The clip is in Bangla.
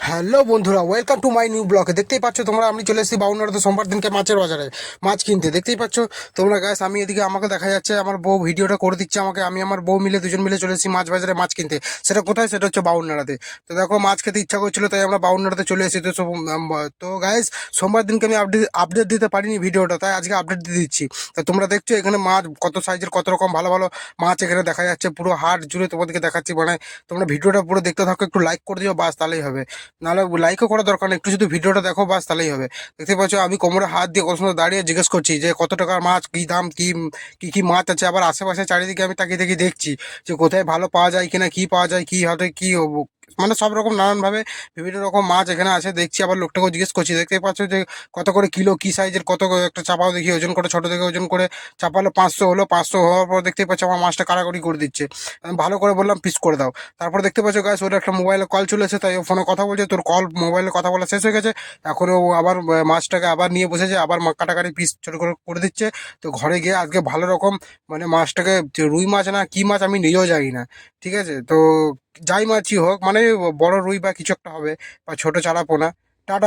হ্যালো বন্ধুরা, ওয়েলকাম টু মাই নিউ ব্লগে। দেখতেই পাচ্ছ তোমরা, আমি চলে এসেছি বাউন্নাড়াতে সোমবার দিনকে মাছের বাজারে মাছ কিনতে। দেখতেই পাচ্ছ তোমরা গাইস, আমি এদিকে আমাকে দেখা যাচ্ছে আমার বউ ভিডিওটা করে দিচ্ছে আমাকে। আমি আমার বউ মিলে দুজন মিলে চলে এসেছি মাছ বাজারে মাছ কিনতে। সেটা কোথায়? সেটা হচ্ছে বাউন্নাড়াতে। তো দেখো, মাছ খেতে ইচ্ছা করছিল তাই আমরা বাউন্নাড়াতে চলে এসেছি। তো গাইস, সোমবার দিনকে আমি আপডেট আপডেট দিতে পারিনি ভিডিওটা, তাই আজকে আপডেট দিয়ে দিচ্ছি। তো তোমরা দেখছো এখানে মাছ কত সাইজের, কত রকম ভালো ভালো মাছ এখানে দেখা যাচ্ছে। পুরো হাট জুড়ে তোমাদেরকে দেখাচ্ছি। মানে তোমরা ভিডিওটা পুরো দেখতে থাকো, একটু লাইক করে দিও, বাস তাহলেই হবে। নাহলে লাইকও করার দরকার নেই, একটু যদি ভিডিওটা দেখো বাস তাহলেই হবে। দেখতে পাচ্ছ আমি কোমরে হাত দিয়ে কত সুন্দর দাঁড়িয়ে জিজ্ঞেস করছি যে কত টাকার মাছ, কী দাম, কি কি কি মাছ আছে। আবার আশেপাশে চারিদিকে আমি তাকিয়ে তাকিয়ে দেখছি যে কোথায় ভালো পাওয়া যায় কিনা, কি পাওয়া যায়, কি হবে, কি হবো। মানে সব রকম নানানভাবে বিভিন্ন রকম মাছ এখানে আছে দেখছি। আবার লোকটাকেও জিজ্ঞেস করছি। দেখতে পাচ্ছ যে কত করে কিলো, কি সাইজের, কত একটা চাপাও দেখি ওজন করে, ছোটো থেকে ওজন করে চাপালো 500 হলো। 500 হওয়ার পর দেখতে পাচ্ছ আমার মাছটা কাড়াকাড়ি করে দিচ্ছে। আমি ভালো করে বললাম পিস করে দাও। তারপর দেখতে পাচ্ছ গাছ, ওর একটা মোবাইলে কল চলে এসে, তাই ও ফোনে কথা বলছে। তোর কল মোবাইলে কথা বলা শেষ হয়ে গেছে। এখন ও আবার মাছটাকে আবার নিয়ে বসেছে, আবার কাটাকাটি পিস ছোটো করে করে দিচ্ছে। তো ঘরে গিয়ে আজকে ভালো রকম মানে মাছটাকে, যে রুই মাছ না কি মাছ আমি নিজেও জানি না। ঠিক আছে, তো যাই মাছই হোক, মানে বড় রুই বা কিছু একটা হবে, বা ছোট চারাপোনা। টাটা।